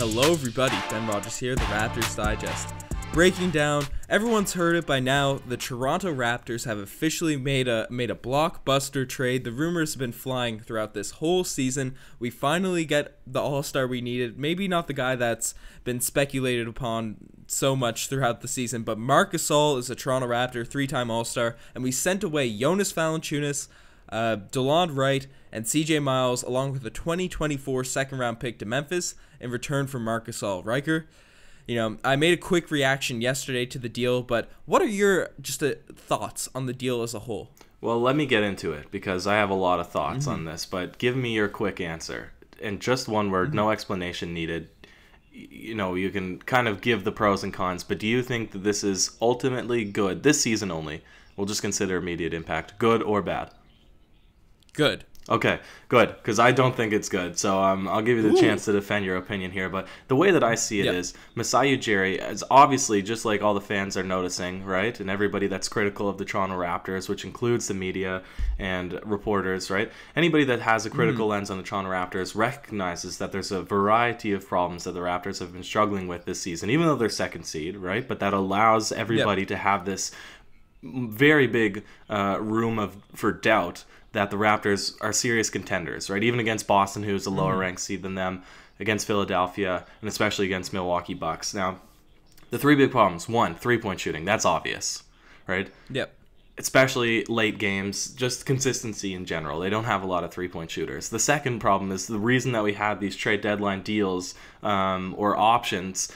Hello everybody, Ben Rogers here, the Raptors Digest. Breaking down, everyone's heard it by now, the Toronto Raptors have officially made a blockbuster trade. The rumors have been flying throughout this whole season. We finally get the all-star we needed. Maybe not the guy that's been speculated upon so much throughout the season, but Marc Gasol is a Toronto Raptor, three-time all-star, and we sent away Jonas Valanciunas, DeLon Wright, and CJ Miles, along with a 2024 second-round pick to Memphis in return for Marc Gasol. Riker, I made a quick reaction yesterday to the deal, but what are your thoughts on the deal as a whole? Well, let me get into it because I have a lot of thoughts on this, but give me your quick answer. In just one word, no explanation needed. You can kind of give the pros and cons, but do you think that this is ultimately good, this season only? We'll just consider immediate impact, good or bad? Good. Okay, good, because I don't think it's good. So I'll give you the chance to defend your opinion here. But the way that I see it is Masai Ujiri is obviously, just like all the fans are noticing, right? And everybody that's critical of the Toronto Raptors, which includes the media and reporters, right? Anybody that has a critical lens on the Toronto Raptors recognizes that there's a variety of problems that the Raptors have been struggling with this season, even though they're second seed, right? But that allows everybody to have this very big room for doubt that the Raptors are serious contenders, right? Even against Boston, who's a lower ranked seed than them, against Philadelphia, and especially against Milwaukee Bucks. Now, the three big problems. One, three-point shooting. That's obvious, right? Yep. Especially late games, just consistency in general. They don't have a lot of three-point shooters. The second problem is the reason that we had these trade deadline deals or options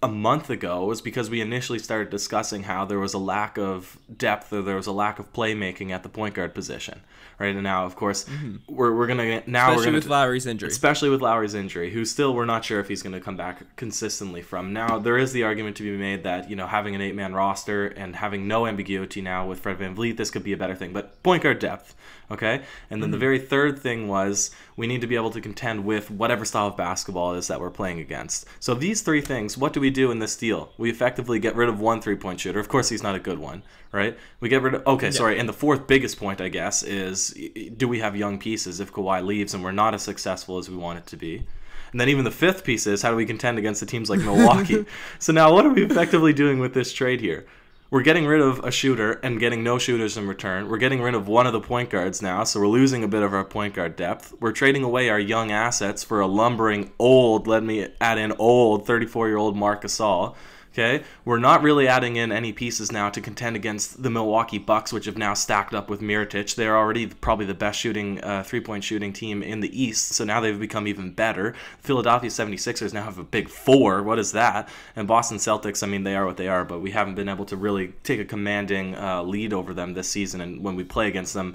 a month ago was because we initially started discussing how there was a lack of depth or there was a lack of playmaking at the point guard position, right? And now, of course, we're gonna with Lowry's injury, especially with Lowry's injury, who still we're not sure if he's going to come back consistently from. Now, there is the argument to be made that having an 8-man roster and having no ambiguity now with Fred VanVleet, this could be a better thing. But point guard depth, okay. And then the very third thing was we need to be able to contend with whatever style of basketball it is that we're playing against. So these three things, what do we do in this deal? We effectively get rid of one three-point shooter. Of course, he's not a good one, right? We get rid of... Okay, sorry. And the fourth biggest point, I guess, is do we have young pieces if Kawhi leaves and we're not as successful as we want it to be? And then even the fifth piece is how do we contend against the teams like Milwaukee? So now what are we effectively doing with this trade here? We're getting rid of a shooter and getting no shooters in return. We're getting rid of one of the point guards now, so we're losing a bit of our point guard depth. We're trading away our young assets for a lumbering old, let me add in old, 34-year-old Marc Gasol. Okay, we're not really adding in any pieces now to contend against the Milwaukee Bucks, which have now stacked up with Mirotic. They're already probably the best shooting three-point shooting team in the East, so now they've become even better. Philadelphia 76ers now have a big four. What is that? And Boston Celtics, I mean, they are what they are, but we haven't been able to really take a commanding lead over them this season, and when we play against them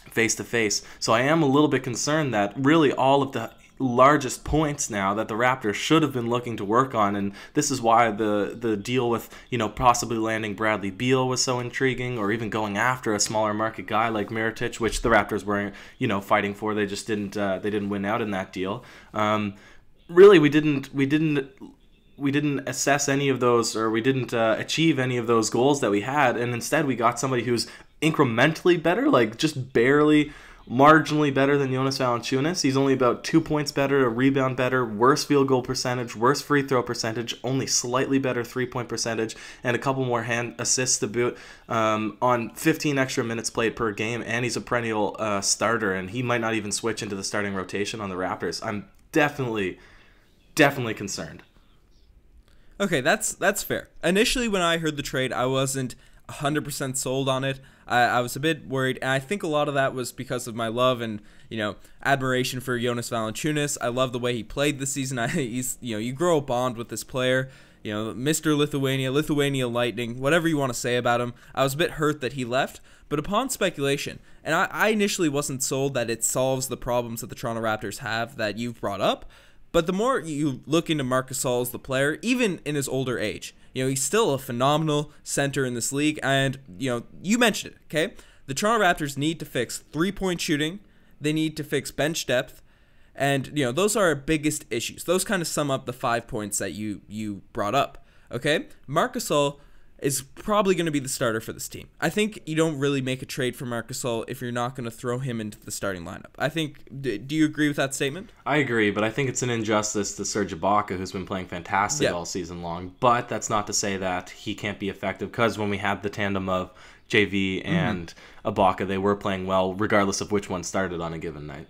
face-to-face. So I am a little bit concerned that really all of the largest points now that the Raptors should have been looking to work on, and this is why the deal with possibly landing Bradley Beal was so intriguing, or even going after a smaller market guy like Mirotic, which the Raptors were fighting for. They just didn't win out in that deal. Really, we didn't assess any of those, or we didn't achieve any of those goals that we had, and instead we got somebody who's incrementally better, like just barely, marginally better than Jonas Valanciunas. He's only about 2 points better, a rebound better, worse field goal percentage, worse free throw percentage, only slightly better three-point percentage, and a couple more hand assists to boot on 15 extra minutes played per game, and he's a perennial starter, and he might not even switch into the starting rotation on the Raptors. I'm definitely concerned. Okay, that's fair. Initially, when I heard the trade, I wasn't 100% sold on it. I was a bit worried, and I think a lot of that was because of my love and admiration for Jonas Valanciunas. I love the way he played this season. You grow a bond with this player. Mr. Lithuania Lightning, whatever you want to say about him. I was a bit hurt that he left, but upon speculation, and I initially wasn't sold that it solves the problems that the Toronto Raptors have that you've brought up. But the more you look into Marc Gasol as the player, even in his older age, he's still a phenomenal center in this league. And, you mentioned it, okay? The Toronto Raptors need to fix three-point shooting. They need to fix bench depth. And, those are our biggest issues. Those kind of sum up the 5 points that you brought up, okay? Marc Gasol is probably going to be the starter for this team. I think you don't really make a trade for Marc Gasol if you're not going to throw him into the starting lineup. I think, do you agree with that statement? I agree, but I think it's an injustice to Serge Ibaka, who's been playing fantastic all season long. But that's not to say that he can't be effective, because when we had the tandem of JV and Ibaka, they were playing well, regardless of which one started on a given night.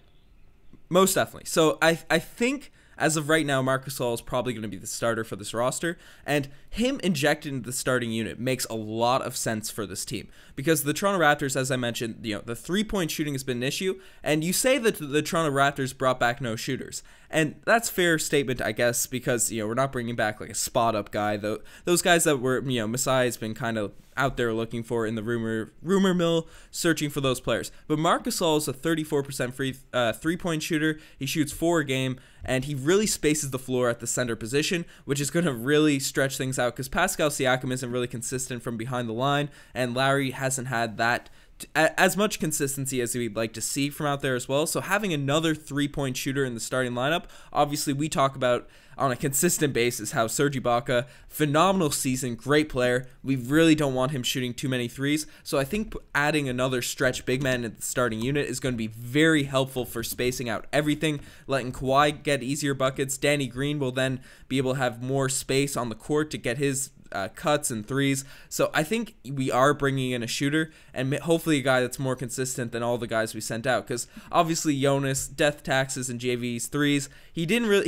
Most definitely. So I think, as of right now, Marc Gasol is probably going to be the starter for this roster, and him injected into the starting unit makes a lot of sense for this team, because the Toronto Raptors, as I mentioned, the three-point shooting has been an issue, and you say that the Toronto Raptors brought back no shooters, and that's a fair statement, I guess, because we're not bringing back like a spot-up guy. Those guys that were Masai has been kind of out there looking for in the rumor mill, searching for those players. But Marc Gasol is a 34% three-point shooter. He shoots 4 a game, and he really spaces the floor at the center position, which is going to really stretch things out, because Pascal Siakam isn't really consistent from behind the line, and Lowry hasn't had that as much consistency as we'd like to see from out there as well. So having another three-point shooter in the starting lineup, obviously we talk about on a consistent basis how Serge Ibaka, phenomenal season, great player. We really don't want him shooting too many threes. So I think adding another stretch big man in the starting unit is going to be very helpful for spacing out everything, letting Kawhi get easier buckets. Danny Green will then be able to have more space on the court to get his cuts and threes. So I think we are bringing in a shooter, and hopefully a guy that's more consistent than all the guys we sent out, because obviously Jonas, death taxes, and JV's threes, he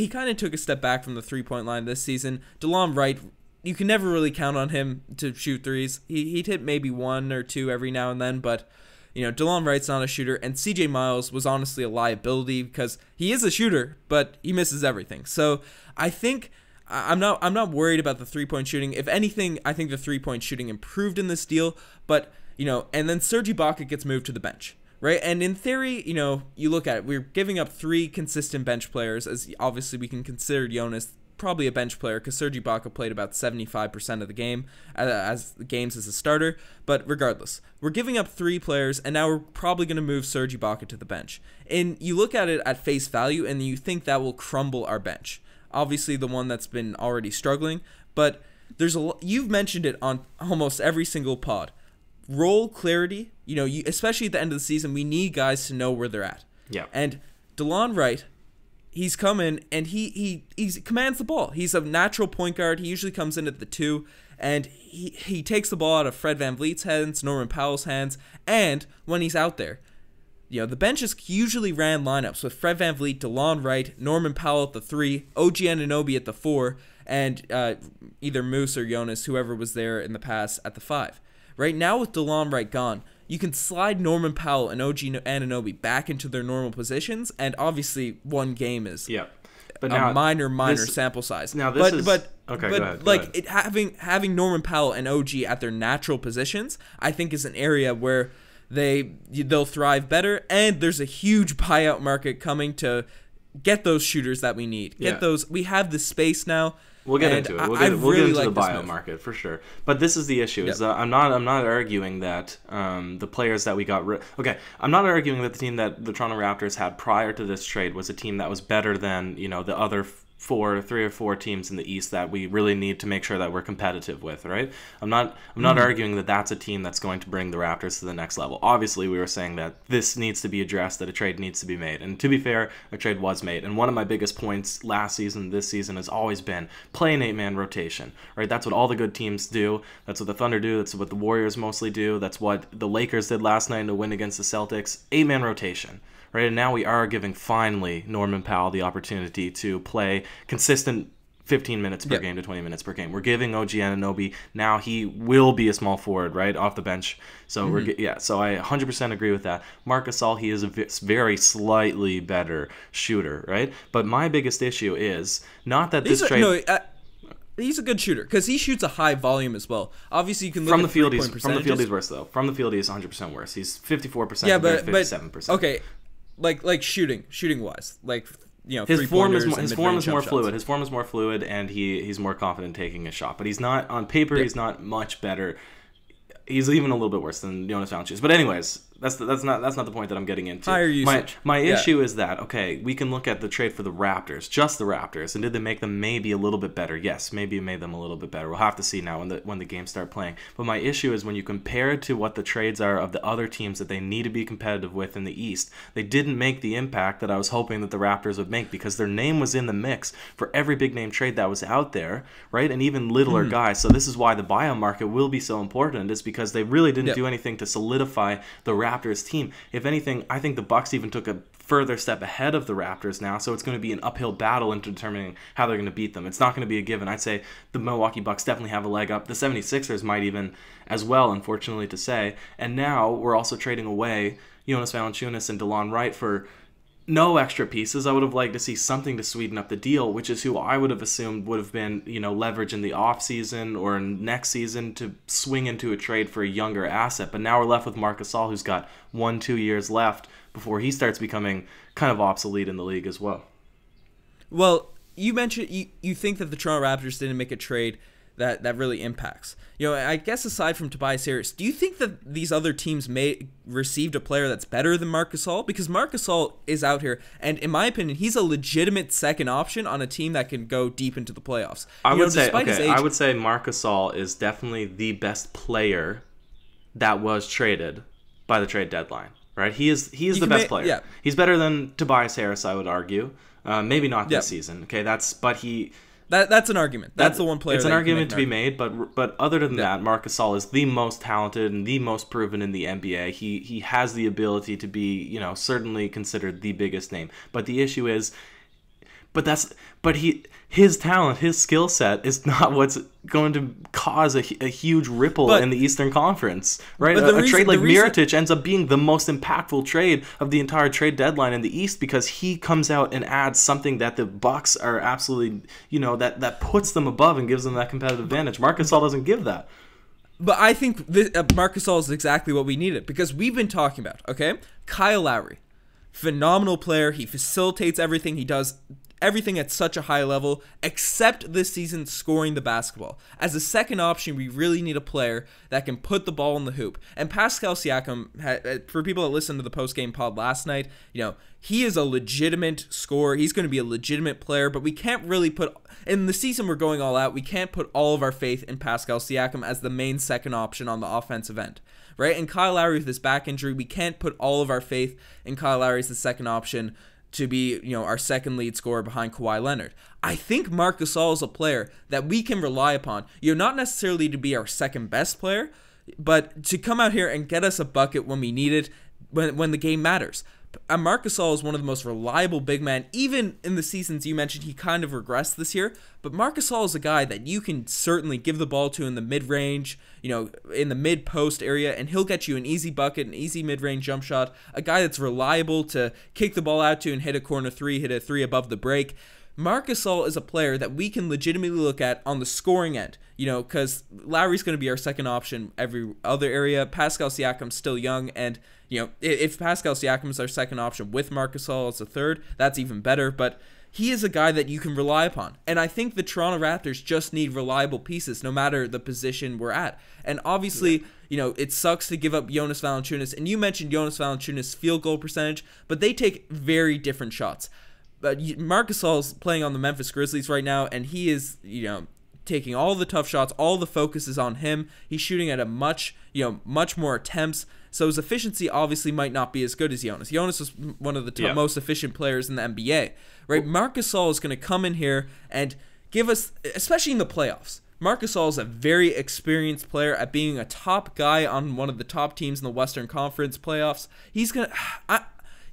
kind of took a step back from the three-point line this season. DeLon Wright, you can never really count on him to shoot threes. He'd hit maybe 1 or 2 every now and then, but DeLon Wright's not a shooter, and CJ Miles was honestly a liability, because he is a shooter, but he misses everything. So I think I'm not worried about the three-point shooting. If anything, I think the three-point shooting improved in this deal, but and then Serge Ibaka gets moved to the bench, right? And in theory, you look at it, we're giving up 3 consistent bench players, as obviously we can consider Jonas probably a bench player, because Serge Ibaka played about 75% of the game as a starter. But regardless, we're giving up 3 players, and now we're probably going to move Serge Ibaka to the bench. And you look at it at face value, and you think that will crumble our bench. Obviously, the one that's been already struggling, but you've mentioned it on almost every single pod. Role clarity, especially at the end of the season, we need guys to know where they're at. Yeah. And DeLon Wright, he's come in and he commands the ball. He's a natural point guard. He usually comes in at the 2, and he takes the ball out of Fred VanVleet's hands, Norman Powell's hands, and when he's out there, the benches usually ran lineups with Fred VanVleet, DeLon Wright, Norman Powell at the 3, OG Anunoby at the 4, and either Moose or Jonas, whoever was there in the past, at the 5. Right now, with DeLon Wright gone, you can slide Norman Powell and OG Anunoby back into their normal positions, and obviously one game is but a minor sample size. Now this is okay. Go ahead. Having Norman Powell and OG at their natural positions, I think is an area where they'll thrive better, and there's a huge buyout market coming to get those shooters that we need. We have the space now. We'll get into it. We'll get into the buyout market for sure. But this is the issue: is I'm not arguing that the players that we got I'm not arguing that the team that the Toronto Raptors had prior to this trade was a team that was better than the other 3 or 4 teams in the East that we really need to make sure that we're competitive with, right? I'm not arguing that that's a team that's going to bring the Raptors to the next level. Obviously, we were saying that this needs to be addressed, that a trade needs to be made. And to be fair, a trade was made. And one of my biggest points last season, this season, has always been play an 8-man rotation, right? That's what all the good teams do. That's what the Thunder do. That's what the Warriors mostly do. That's what the Lakers did last night in the win against the Celtics. 8-man rotation. Right, and now we are giving finally Norman Powell the opportunity to play consistent 15 minutes per game to 20 minutes per game. We're giving OG Anunoby, now he will be a small forward, right, off the bench. So so I 100% agree with that. Marc Gasol, he is a very slightly better shooter, right? But my biggest issue is not that this trade. He's a good shooter because he shoots a high volume as well. Obviously, you can look from at the field. From the field, he's worse though. From the field, he's 100% worse. He's 54%. Yeah, but 57%. Okay. Like shooting wise, his form is more fluid. His form is more fluid, and he's more confident taking a shot. But he's not on paper. He's not much better. He's even a little bit worse than Jonas Valanciunas. But anyways, That's not the point that I'm getting into. Higher usage. My issue is that, okay, we can look at the trade for the Raptors, just the Raptors, and did they make them maybe a little bit better? Yes, maybe it made them a little bit better. We'll have to see now when the games start playing. But my issue is when you compare it to what the trades are of the other teams that they need to be competitive with in the East, they didn't make the impact that I was hoping that the Raptors would make, because their name was in the mix for every big name trade that was out there, right? And even littler guys. So this is why the buyout market will be so important, is because they really didn't do anything to solidify the Raptors team. If anything, I think the Bucks even took a further step ahead of the Raptors now, so it's going to be an uphill battle into determining how they're going to beat them. It's not going to be a given. I'd say the Milwaukee Bucks definitely have a leg up. The 76ers might even as well, unfortunately to say. And now we're also trading away Jonas Valanciunas and DeLon Wright for no extra pieces. I would have liked to see something to sweeten up the deal, which is who I would have assumed would have been, leverage in the offseason or next season to swing into a trade for a younger asset. But now we're left with Marc Gasol, who's got 1-2 years left before he starts becoming kind of obsolete in the league as well. Well, you mentioned you think that the Toronto Raptors didn't make a trade that really impacts. I guess aside from Tobias Harris, do you think that these other teams received a player that's better than Marc Gasol? Because Marc Gasol is out here, and in my opinion, he's a legitimate second option on a team that can go deep into the playoffs. I would say Marc Gasol is definitely the best player that was traded by the trade deadline. Right? He is the best player. Yeah. He's better than Tobias Harris, I would argue. Maybe not this season. Okay, that's an argument. That's the one player. It's an argument to be made, but other than that, Marc Gasol is the most talented and the most proven in the NBA. He has the ability to be, certainly considered the biggest name. But the issue is, his talent, his skill set is not what's going to cause a huge ripple in the Eastern Conference, right? A trade like Mirotic ends up being the most impactful trade of the entire trade deadline in the East, because he comes out and adds something that the Bucks are absolutely, that puts them above and gives them that competitive advantage. Marc Gasol doesn't give that. But I think Marc Gasol is exactly what we needed, because we've been talking about, okay? Kyle Lowry, phenomenal player. He facilitates everything. He does everything at such a high level, except this season scoring the basketball. As a second option, we really need a player that can put the ball in the hoop. And Pascal Siakam, for people that listened to the post-game pod last night, he is a legitimate scorer. He's going to be a legitimate player, but we can't really in the season we're going all out, we can't put all of our faith in Pascal Siakam as the main second option on the offensive end. Right? And Kyle Lowry with his back injury, we can't put all of our faith in Kyle Lowry as the second option to be, our second lead scorer behind Kawhi Leonard. I think Marc Gasol is a player that we can rely upon, not necessarily to be our second best player, but to come out here and get us a bucket when we need it, when the game matters. Marc Gasol is one of the most reliable big men. Even in the seasons you mentioned, he kind of regressed this year. But Marc Gasol is a guy that you can certainly give the ball to in the mid-range, in the mid-post area, and he'll get you an easy bucket, an easy mid-range jump shot. A guy that's reliable to kick the ball out to and hit a corner three, hit a three above the break. Marc Gasol is a player that we can legitimately look at on the scoring end, because Lowry's going to be our second option every other area. Pascal Siakam's still young, and, if Pascal Siakam is our second option with Marc Gasol as a third, that's even better, but he is a guy that you can rely upon. And I think the Toronto Raptors just need reliable pieces no matter the position we're at. And obviously, it sucks to give up Jonas Valanciunas, and you mentioned Jonas Valanciunas' field goal percentage, but they take very different shots. But Marc Gasol is playing on the Memphis Grizzlies right now, and he is, taking all the tough shots. All the focus is on him. He's shooting at a much more attempts. So his efficiency obviously might not be as good as Jonas. Jonas was one of the most efficient players in the NBA, right? Marc Gasol is going to come in here and give us, especially in the playoffs. Marc Gasol is a very experienced player at being a top guy on one of the top teams in the Western Conference playoffs. He's going to...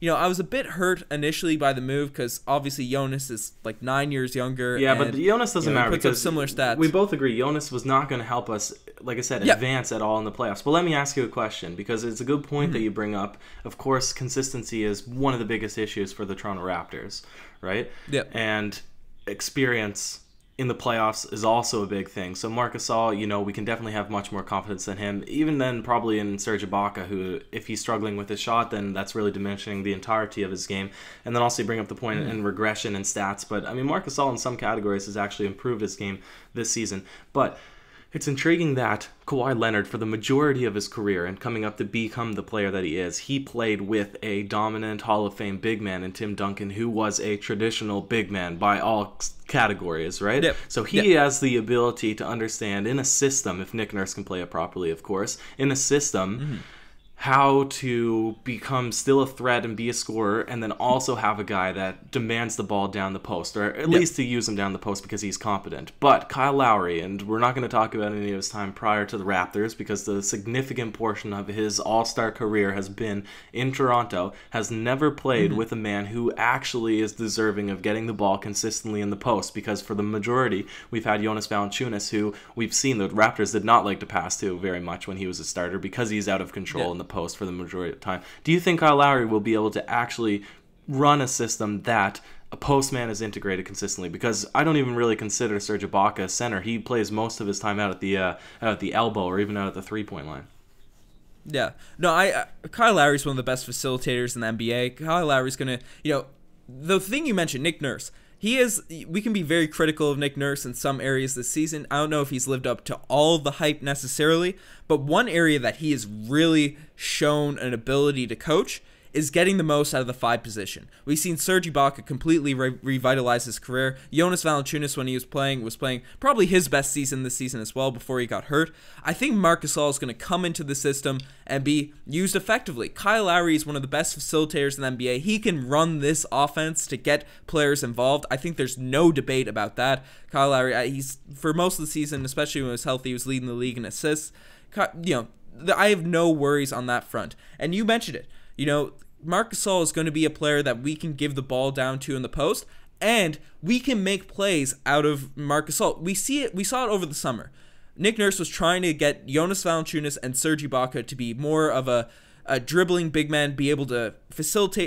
I was a bit hurt initially by the move because obviously Jonas is like 9 years younger. Yeah, but Jonas doesn't matter because similar stats. We both agree Jonas was not going to help us, like I said, advance at all in the playoffs. But let me ask you a question, because it's a good point that you bring up. Of course, consistency is one of the biggest issues for the Toronto Raptors, right? Yeah. And experience in the playoffs is also a big thing. So Marc Gasol, we can definitely have much more confidence in him, even then probably in Serge Ibaka, who, if he's struggling with his shot, then that's really diminishing the entirety of his game. And then also you bring up the point in regression and stats. But, Marc Gasol in some categories has actually improved his game this season. But It's intriguing that Kawhi Leonard, for the majority of his career and coming up to become the player that he is, he played with a dominant Hall of Fame big man in Tim Duncan, who was a traditional big man by all categories, right? Yep. So he has the ability to understand in a system, if Nick Nurse can play it properly, of course, in a system, how to become still a threat and be a scorer, and then also have a guy that demands the ball down the post, or at least to use him down the post because he's competent. But Kyle Lowry, and we're not going to talk about any of his time prior to the Raptors because the significant portion of his all-star career has been in Toronto, has never played with a man who actually is deserving of getting the ball consistently in the post, because for the majority, we've had Jonas Valanciunas, who we've seen the Raptors did not like to pass to very much when he was a starter because he's out of control in the post for the majority of the time. Do you think Kyle Lowry will be able to actually run a system that a postman is integrated consistently? Because I don't even really consider Serge Ibaka a center. He plays most of his time out at the elbow or even out at the 3-point line. Yeah. No, Kyle Lowry's one of the best facilitators in the NBA. Kyle Lowry's going to, the thing you mentioned, Nick Nurse. We can be very critical of Nick Nurse in some areas this season. I don't know if he's lived up to all of the hype necessarily, but one area that he has really shown an ability to coach is getting the most out of the 5 position. We've seen Serge Ibaka completely revitalize his career. Jonas Valanciunas, when he was playing probably his best season this season as well before he got hurt. I think Marc Gasol is going to come into the system and be used effectively. Kyle Lowry is one of the best facilitators in the NBA. He can run this offense to get players involved. I think there's no debate about that. Kyle Lowry, he's for most of the season, especially when he was healthy, he was leading the league in assists. I have no worries on that front. And you mentioned it. Marc Gasol is going to be a player that we can give the ball down to in the post, and we can make plays out of Marc Gasol. We saw it over the summer. Nick Nurse was trying to get Jonas Valanciunas and Serge Ibaka to be more of a dribbling big man, be able to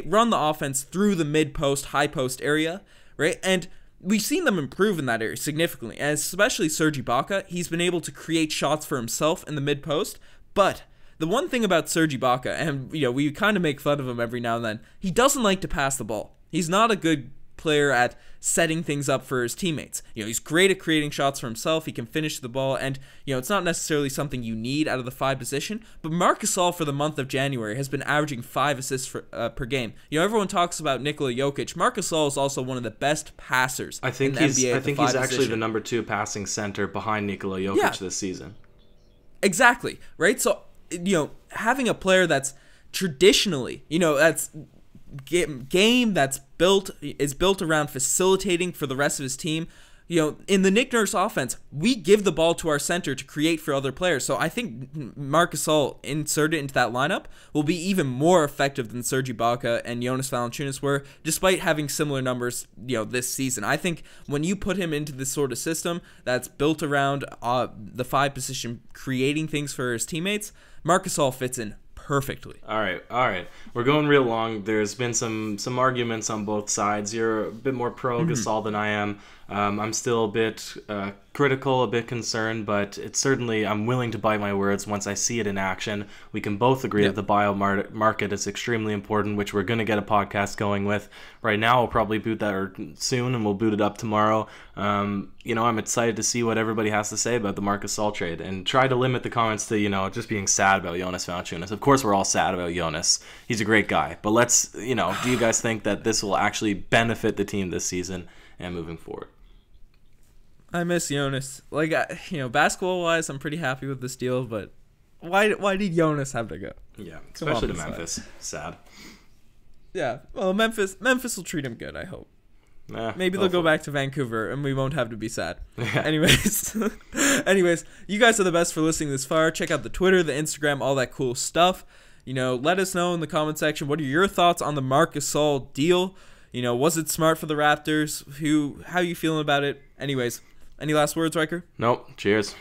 run the offense through the mid-post, high-post area, right? And we've seen them improve in that area significantly, and especially Serge Ibaka. He's been able to create shots for himself in the mid-post, but the one thing about Serge Ibaka, and we kind of make fun of him every now and then, he doesn't like to pass the ball. He's not a good player at setting things up for his teammates. He's great at creating shots for himself. He can finish the ball, and it's not necessarily something you need out of the 5 position. But Marc Gasol for the month of January has been averaging 5 assists per game. Everyone talks about Nikola Jokic. Marc Gasol is also one of the best passers in the NBA. I think he's actually the number 2 passing center behind Nikola Jokic this season. Exactly, right? So having a player that's traditionally, that's game that's built around facilitating for the rest of his team. In the Nick Nurse offense, we give the ball to our center to create for other players. So I think Marc Gasol inserted into that lineup will be even more effective than Serge Ibaka and Jonas Valanciunas were, despite having similar numbers, this season. I think when you put him into this sort of system that's built around the 5 position, creating things for his teammates, Marc Gasol fits in perfectly. All right. We're going real long. There's been some arguments on both sides. You're a bit more pro Gasol than I am. I'm still a bit critical, a bit concerned, but it's certainly, I'm willing to bite my words once I see it in action. We can both agree that the buyout market is extremely important, which we're going to get a podcast going with. Right now, we'll probably boot that soon, and we'll boot it up tomorrow. I'm excited to see what everybody has to say about the Marc Gasol trade, and try to limit the comments to, just being sad about Jonas Valanciunas. Of course, we're all sad about Jonas. He's a great guy, but let's, do you guys think that this will actually benefit the team this season and moving forward? I miss Jonas. Basketball-wise, I'm pretty happy with this deal, but why did Jonas have to go? Yeah, especially to Memphis. Sad. Yeah, well, Memphis will treat him good, I hope. Maybe they'll go back to Vancouver, and we won't have to be sad. Anyways, you guys are the best for listening this far. Check out the Twitter, the Instagram, all that cool stuff. Let us know in the comment section, what are your thoughts on the Marc Gasol deal? Was it smart for the Raptors? How are you feeling about it? Anyways, any last words, Ryker? Nope. Cheers.